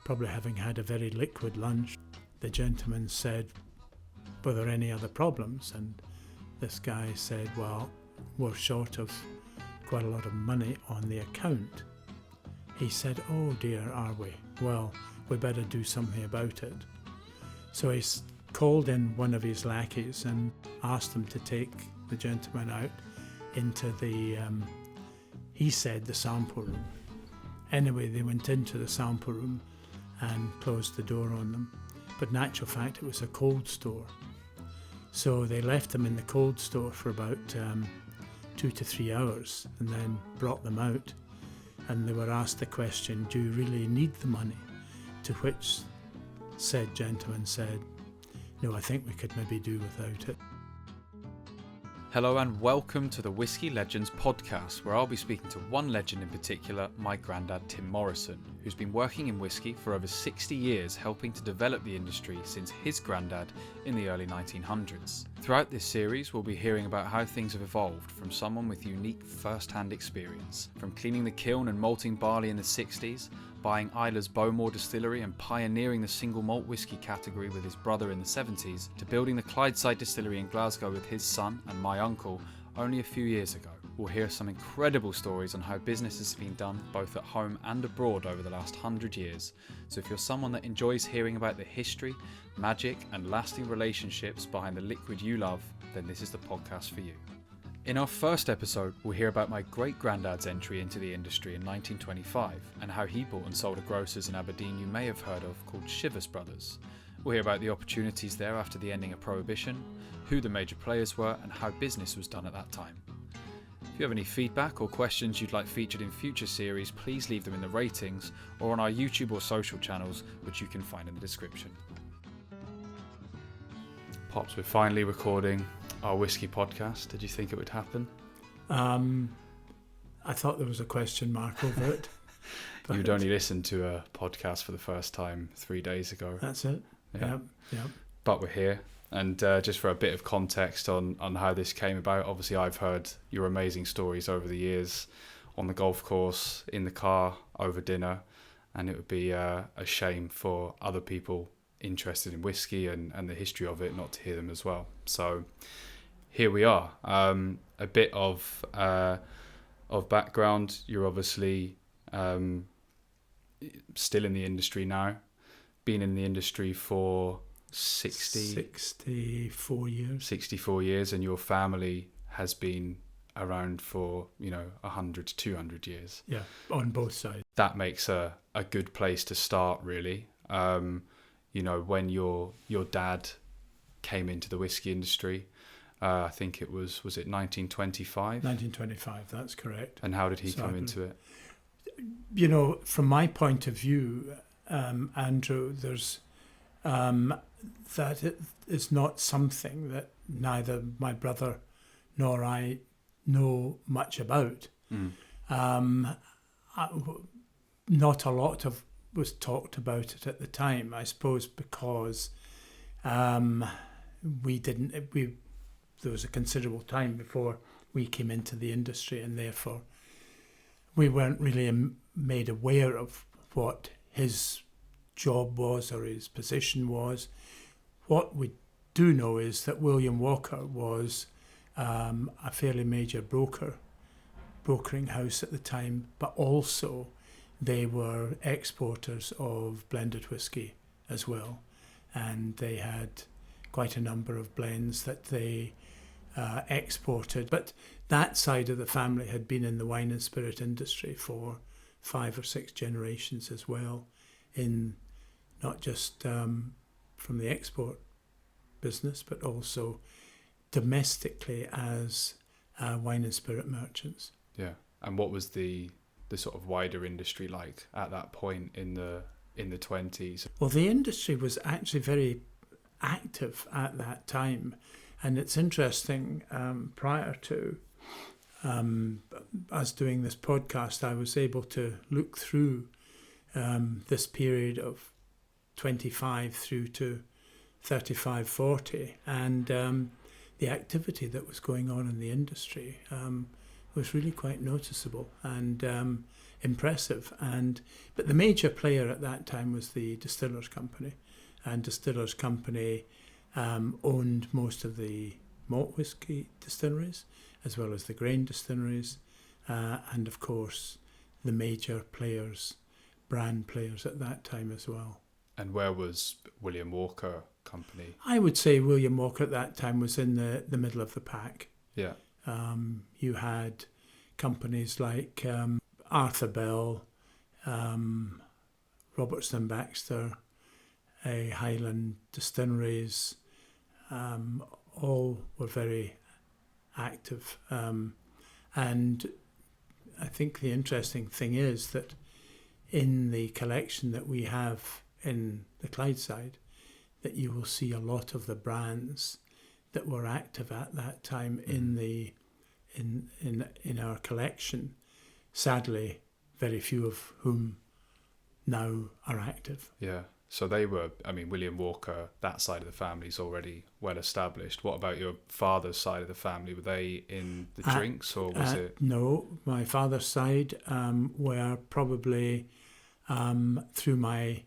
probably having had a very liquid lunch, the gentleman said, were there any other problems? And this guy said, well, we're short of quite a lot of money on the account. He said, oh dear, are we? Well, we better do something about it. So he called in one of his lackeys and asked him to take the gentleman out into the, he said, the sample room. Anyway, they went into the sample room and closed the door on them. But in actual fact, it was a cold store. So they left them in the cold store for about 2 to 3 hours and then brought them out. And they were asked the question, do you really need the money? To which said gentleman said, no, I think we could maybe do without it. Hello and welcome to the Whisky Legends podcast, where I'll be speaking to one legend in particular, my granddad Tim Morrison, who's been working in whisky for over 60 years, helping to develop the industry since his granddad in the early 1900s. Throughout this series, we'll be hearing about how things have evolved from someone with unique first-hand experience, from cleaning the kiln and malting barley in the 60s, buying Isla's Bowmore distillery and pioneering the single malt whisky category with his brother in the 70s, to building the Clydeside distillery in Glasgow with his son and my uncle only a few years ago. We'll hear some incredible stories on how business has been done both at home and abroad over the last 100 years. So if you're someone that enjoys hearing about the history, magic and lasting relationships behind the liquid you love, then this is the podcast for you. In our first episode, we'll hear about my great granddad's entry into the industry in 1925 and how he bought and sold a grocers in Aberdeen you may have heard of called Chivas Brothers. We'll hear about the opportunities there after the ending of prohibition, who the major players were and how business was done at that time. If you have any feedback or questions you'd like featured in future series, please leave them in the ratings or on our YouTube or social channels, which you can find in the description. Pops, we're finally recording our whisky podcast. Did you think it would happen? I thought there was a question mark over it. You'd only listened to a podcast for the first time 3 days ago. That's it. Yeah. But we're here. And just for a bit of context on how this came about, obviously I've heard your amazing stories over the years on the golf course, in the car, over dinner, and it would be a shame for other people interested in whiskey and the history of it not to hear them as well. So here we are. A bit of background. You're obviously still in the industry now. Been in the industry for 64 years. 64 years, and your family has been around for 100 to 200 years. Yeah, on both sides. That makes a good place to start, really. When your dad came into the whiskey industry, I think it was it 1925? 1925, that's correct. And how did he come into it? From my point of view, Andrew, there's that it is not something that neither my brother nor I know much about. Not a lot was talked about it at the time, I suppose, because there was a considerable time before we came into the industry, and therefore we weren't really made aware of what his job was or his position was. What we do know is that William Walker was a fairly major brokering house at the time, but also they were exporters of blended whisky as well, and they had quite a number of blends that they exported. But that side of the family had been in the wine and spirit industry for 5 or 6 generations as well, in not just from the export business, but also domestically as wine and spirit merchants. Yeah. And what was the sort of wider industry like at that point in the 20s? Well, the industry was actually very active at that time, and it's interesting. Prior to us doing this podcast, I was able to look through this period of 25 through to 35, 40, and the activity that was going on in the industry was really quite noticeable, and impressive. But the major player at that time was the Distillers Company, and Distillers Company owned most of the malt whisky distilleries as well as the grain distilleries, and of course the major players, brand players at that time as well. And where was William Walker Company? I would say William Walker at that time was in the middle of the pack. Yeah. You had companies like Arthur Bell, Robertson Baxter, Highland Distilleries, all were very active. And I think the interesting thing is that in the collection that we have in the Clydeside, that you will see a lot of the brands that were active at that time in our collection. Sadly, very few of whom now are active. Yeah. So they were, William Walker, that side of the family is already well established. What about your father's side of the family? Were they in the drinks, or was it? No, my father's side were probably through my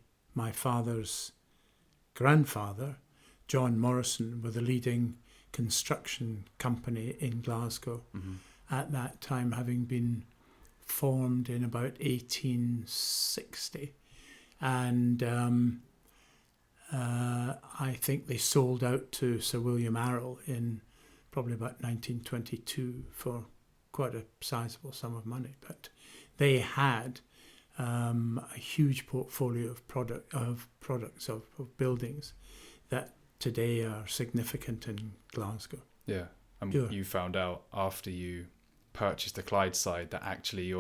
father's grandfather, John Morrison, were the leading construction company in Glasgow at that time, having been formed in about 1860. And I think they sold out to Sir William Arrol in probably about 1922 for quite a sizable sum of money. But they had a huge portfolio of products of buildings that today are significant in Glasgow. Yeah, and Sure. You found out after you purchased the Clydeside that actually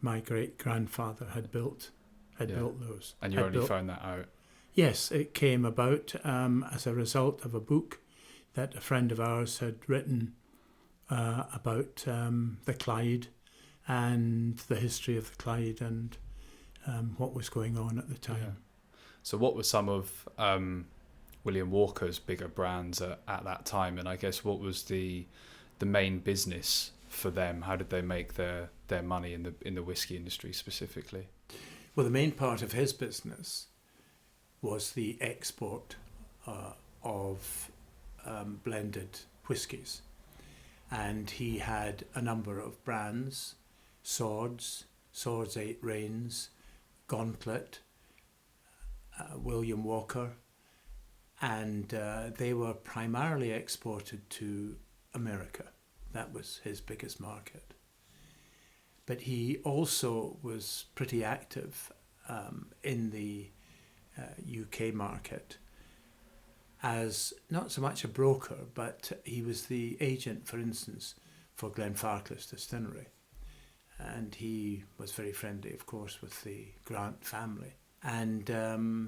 My great grandfather had built those. And you only found that out? Yes, it came about as a result of a book that a friend of ours had written about the Clyde and the history of the Clyde and what was going on at the time. Yeah. So what were some of William Walker's bigger brands at that time? And I guess what was the main business for them? How did they make their money in the whiskey industry specifically? Well, the main part of his business was the export of blended whiskies. And he had a number of brands: Swords, 8 Rains, Gauntlet, William Walker, and they were primarily exported to America. That was his biggest market. But he also was pretty active in the UK market as not so much a broker, but he was the agent, for instance, for Glenfarclas Distillery. And he was very friendly, of course, with the Grant family. And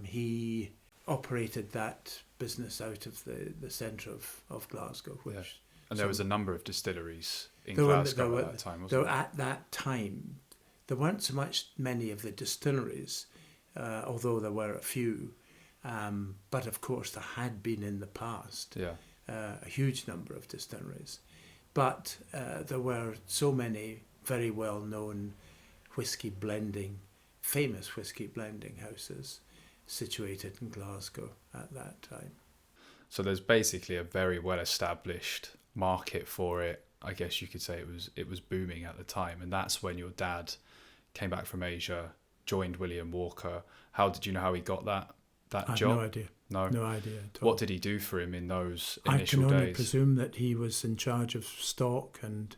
he operated that business out of the centre of Glasgow. And there was a number of distilleries in Glasgow at that time, wasn't there? At that time, there weren't so much many of the distilleries, although there were a few. But of course, there had been in the past a huge number of distilleries. But there were so many very well-known famous whiskey blending houses situated in Glasgow at that time. So there's basically a very well-established market for it. I guess you could say it was booming at the time, and that's when your dad came back from Asia, joined William Walker. How did you know how he got that job? No idea. No idea at all. What did he do for him in those initial days? I can only presume that he was in charge of stock and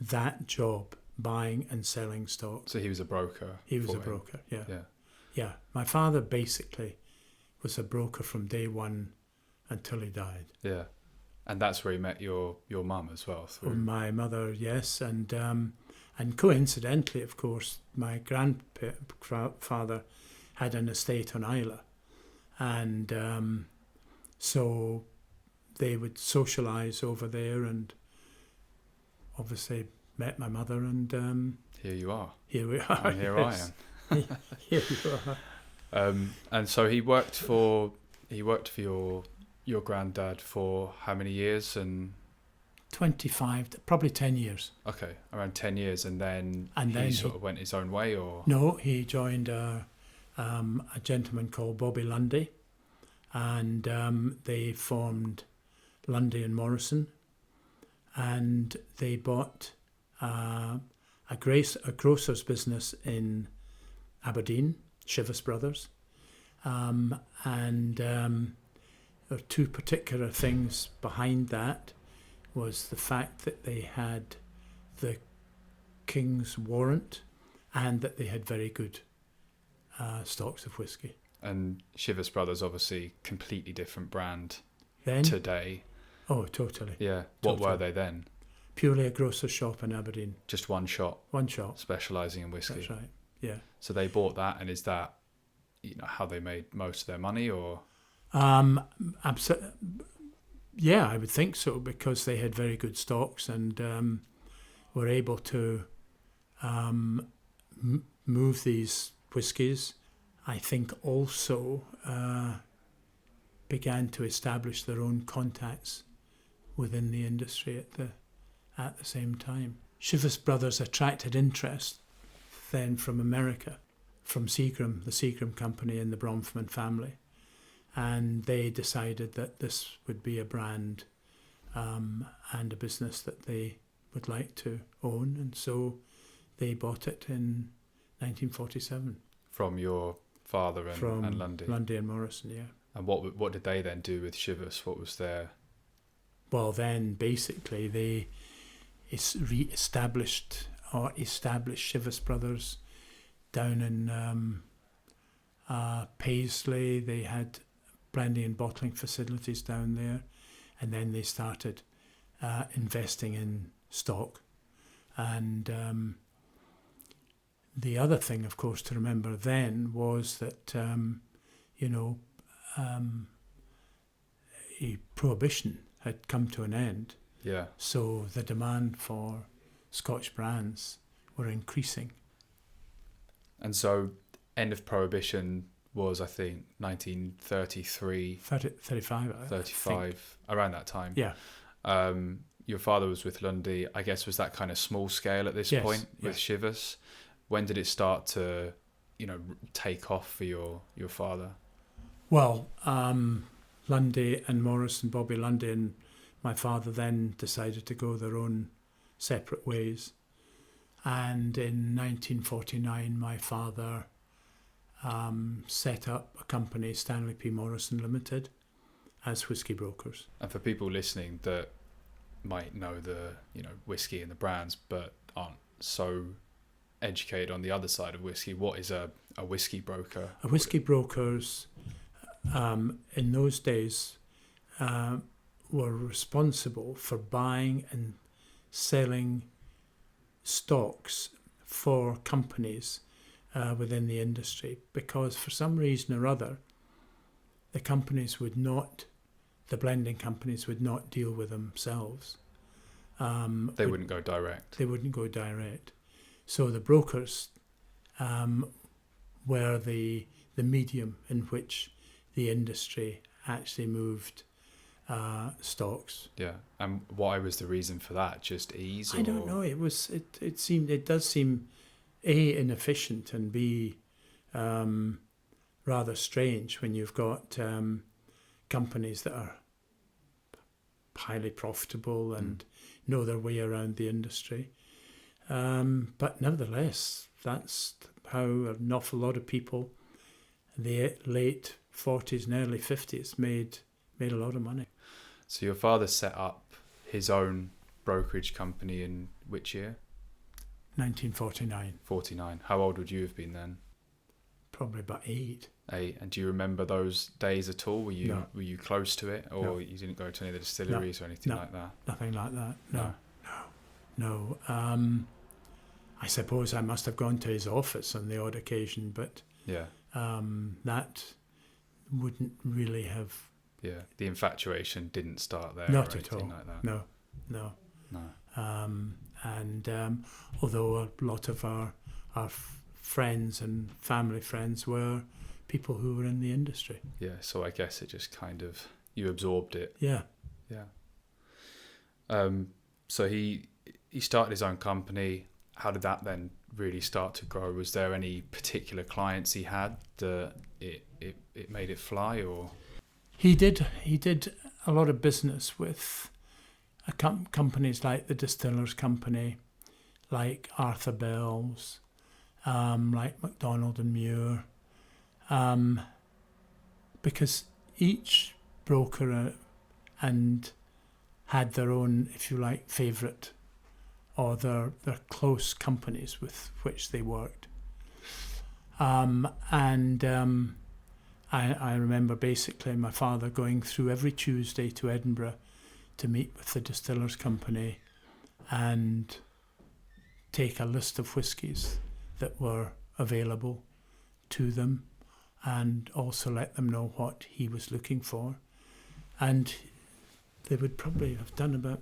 that job, buying and selling stock. So he was a broker. He was a broker. Yeah. My father basically was a broker from day one until he died. Yeah. And that's where he met your mum as well. My mother, yes, and coincidentally, of course, my grandfather had an estate on Islay, and so they would socialise over there, and obviously met my mother, and here you are. Here we are. And here yes. I am. Here you are. And so he worked for your granddad for how many years? And 25, probably 10 years. Okay, around 10 years, and then And he sort of went his own way, or? No, he joined a gentleman called Bobby Lundy, and they formed Lundy and Morrison, and they bought a grocer's business in Aberdeen, Chivas Brothers, and there are two particular things behind that. Was the fact that they had the King's warrant and that they had very good stocks of whisky. And Chivas Brothers, obviously, completely different brand Then, today. oh, totally. Yeah. Totally. What were they then? Purely a grocer's shop in Aberdeen. Just one shop, One shop. specialising in whisky. That's right. Yeah. So they bought that, and is that, how they made most of their money, or? Yeah, I would think so, because they had very good stocks and were able to move these whiskies. I think also began to establish their own contacts within the industry at the same time. Chivas Brothers attracted interest then from America, from Seagram, the Seagram company and the Bronfman family. And they decided that this would be a brand and a business that they would like to own. And so they bought it in 1947. From your father and Lundy? Lundy and Morrison, yeah. And what did they then do with Chivas? What was their... Well, then basically they established Chivas Brothers down in Paisley. They had blending and bottling facilities down there, and then they started investing in stock. And the other thing, of course, to remember then was that prohibition had come to an end. Yeah. So the demand for Scotch brands were increasing. And so end of prohibition was, I think, 1933. 35. 35, around that time. Yeah. Your father was with Lundy. I guess, was that kind of small scale at this point with Chivas? When did it start to, take off for your father? Well, Lundy and Morrison, Bobby Lundy and my father then decided to go their own separate ways. And in 1949, my father set up a company, Stanley P. Morrison Limited, as whisky brokers. And for people listening that might know the whiskey and the brands, but aren't so educated on the other side of whiskey, what is a whiskey broker? A whisky brokers in those days were responsible for buying and selling stocks for companies within the industry, because for some reason or other the blending companies would not deal with themselves. They wouldn't go direct. They wouldn't go direct. So the brokers were the medium in which the industry actually moved stocks. Yeah, and why was the reason for that? Just ease? I don't know. It does seem A, inefficient, and B, rather strange when you've got companies that are highly profitable and know their way around the industry. But nevertheless, that's how an awful lot of people in the late 40s and early 50s made a lot of money. So your father set up his own brokerage company in which year? 1949. 49. How old would you have been then? Probably about 8. 8. And do you remember those days at all? Were you No. Were you close to it, or No. you didn't go to any of the distilleries or anything No. like that? Nothing like that. No. I suppose I must have gone to his office on the odd occasion, but Yeah. that wouldn't really have... Yeah. The infatuation didn't start there. Not or at all. anything like that. No. No. And although a lot of our friends and family friends were people who were in the industry. Yeah. So I guess it just kind of, you absorbed it. Yeah. Yeah. So he started his own company. How did that then really start to grow? Was there any particular clients he had that it made it fly, or? He did a lot of business with companies like the Distillers Company, like Arthur Bell's, like MacDonald and Muir, because each broker and had their own, if you like, favourite, or their close companies with which they worked. I remember basically my father going through every Tuesday to Edinburgh to meet with the Distillers Company and take a list of whiskies that were available to them, and also let them know what he was looking for. And they would probably have done about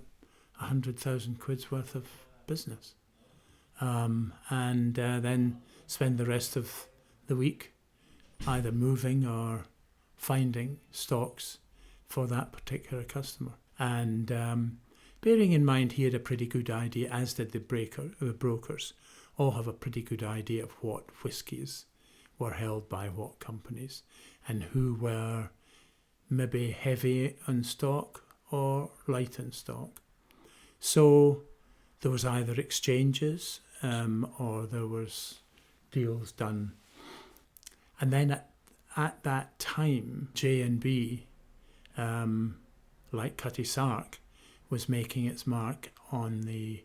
100,000 quid's worth of business, and then spend the rest of the week either moving or finding stocks for that particular customer. And bearing in mind he had a pretty good idea, as did the brokers, all have a pretty good idea of what whiskies were held by what companies and who were maybe heavy on stock or light in stock. So there was either exchanges or there was deals done. And then at that time, J&B, like Cutty Sark, was making its mark on the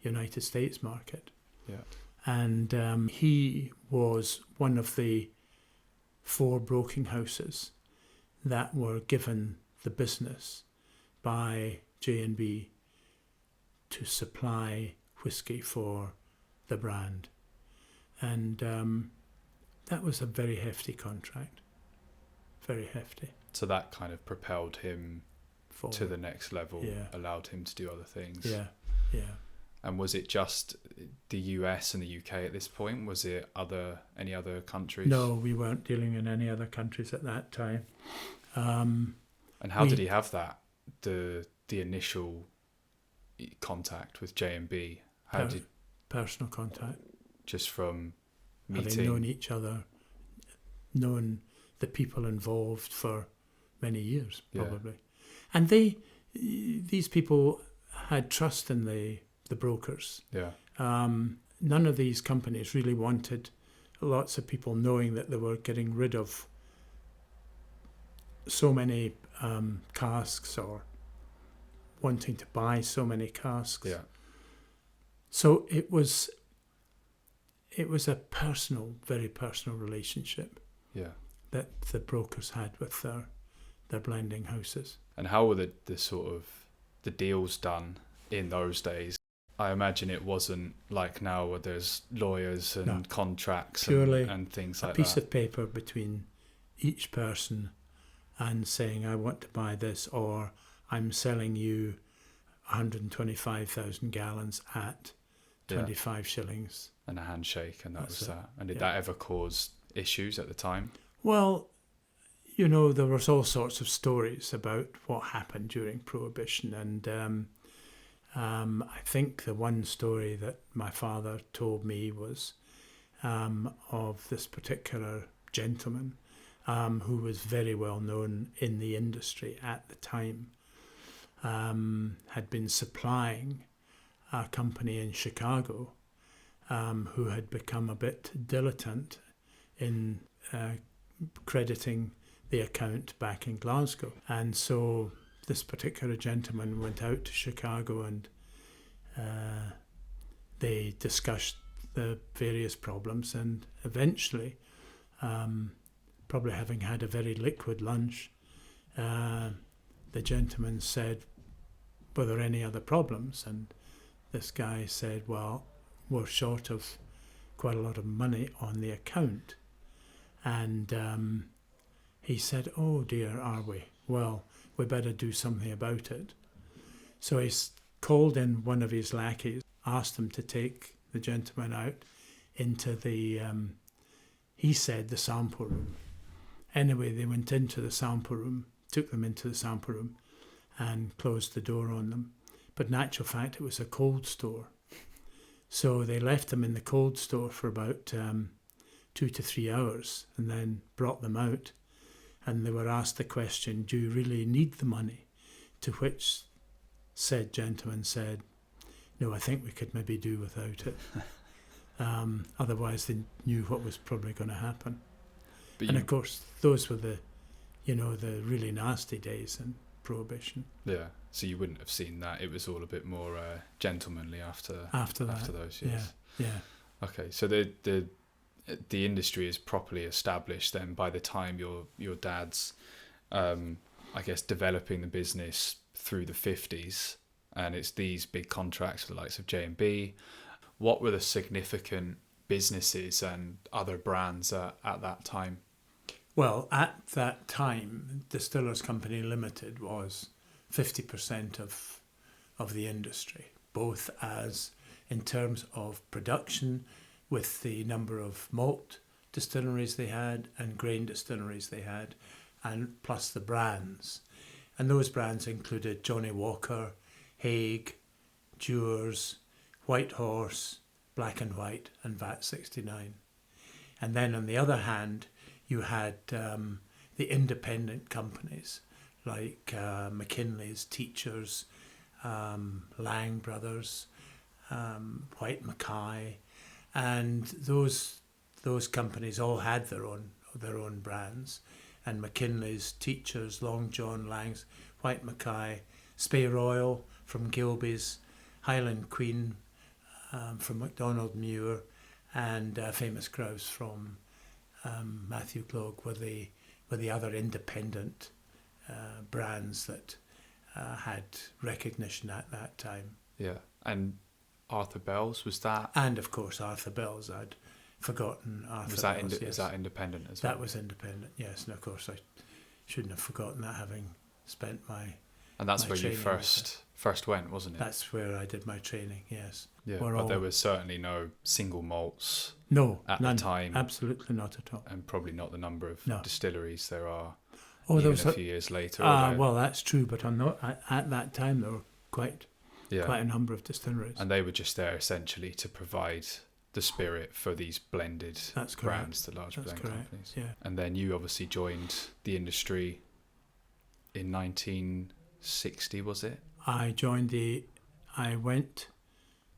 United States market. Yeah. And he was one of the 4 broking houses that were given the business by J&B to supply whisky for the brand. And that was a very hefty contract. Very hefty. So that kind of propelled him Forward to the next level, yeah. Allowed him to do other things. Yeah, yeah. And was it just the US and the UK at this point? Was it any other countries? No, we weren't dealing in any other countries at that time. And how did he have that? The initial contact with J&B? Personal contact. Just from meeting? Having known each other, known the people involved for many years, probably. Yeah. And these people had trust in the brokers. Yeah. None of these companies really wanted lots of people knowing that they were getting rid of so many casks or wanting to buy so many casks. Yeah. So it was a personal, very personal relationship. Yeah. That the brokers had with their blending houses. And how were the sort of the deals done in those days? I imagine it wasn't like now where there's lawyers and contracts and things like that. A piece of paper between each person and saying, I want to buy this, or I'm selling you 125,000 gallons at 25 shillings. And a handshake, and that was that. And did that ever cause issues at the time? Well, you know, there was all sorts of stories about what happened during Prohibition, and I think the one story that my father told me was of this particular gentleman who was very well known in the industry at the time, had been supplying a company in Chicago who had become a bit dilettante in crediting the account back in Glasgow. And so this particular gentleman went out to Chicago and they discussed the various problems, and eventually, probably having had a very liquid lunch, the gentleman said, were there any other problems? And this guy said, well, we're short of quite a lot of money on the account. And he said, oh dear, are we? Well, we better do something about it. So he called in one of his lackeys, asked him to take the gentleman out into the, he said, the sample room. Anyway, they went into the sample room, took them into the sample room and closed the door on them. but in actual fact it was a cold store. So they left them in the cold store for about 2 to 3 hours and then brought them out, and they were asked the question, do you really need the money? To which said gentleman said, no, I think we could maybe do without it. Otherwise they knew what was probably going to happen. And of course those were the really nasty days in Prohibition. Yeah, so you wouldn't have seen that. It was all a bit more gentlemanly after those years. Yeah. Okay, so the industry is properly established then by the time your dad's, I guess, developing the business through the 50s, and it's these big contracts for the likes of J&B. What were the significant businesses and other brands at that time? Well, at that time, Distillers Company Limited was 50% of the industry, both as in terms of production with the number of malt distilleries they had and grain distilleries they had, and plus the brands. And those brands included Johnnie Walker, Haig, Dewar's, White Horse, Black and White, and VAT 69. And then on the other hand, you had the independent companies like McKinley's, Teachers, Lang Brothers, White Mackay, and those companies all had their own brands. And McKinley's, Teachers, Long John, Lang's, White Mackay, Spey Royal from Gilbey's, Highland Queen from MacDonald Muir, and Famous Grouse from Matthew Glogg were the other independent brands that had recognition at that time. Yeah, and Arthur Bell's, was that? And of course Arthur Bell's, I'd forgotten Arthur Bell's. Yes. Was that independent as well? That was independent, yes, and of course I shouldn't have forgotten that, having spent my And that's my where you training first went, wasn't it? That's where I did my training, yes. Yeah, but there was certainly no single malts at none, the time. Absolutely not at all. And probably not the number of distilleries there are a few years later. Well, that's true, but at that time there were quite a number of distilleries. And they were just there essentially to provide the spirit for these blended brands, the large blend companies. Yeah. And then you obviously joined the industry in 1960, was it? I went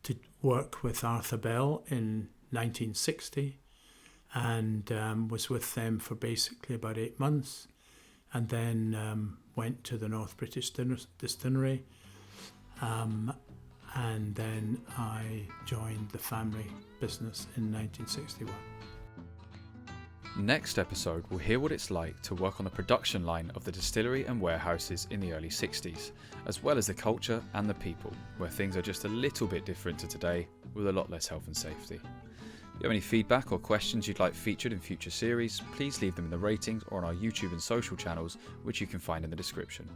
to work with Arthur Bell in 1960 and was with them for basically about 8 months, and then went to the North British Distillery, and then I joined the family business in 1961. Next episode, we'll hear what it's like to work on the production line of the distillery and warehouses in the early 60s, as well as the culture and the people, where things are just a little bit different to today, with a lot less health and safety. If you have any feedback or questions you'd like featured in future series, please leave them in the ratings or on our YouTube and social channels, which you can find in the description.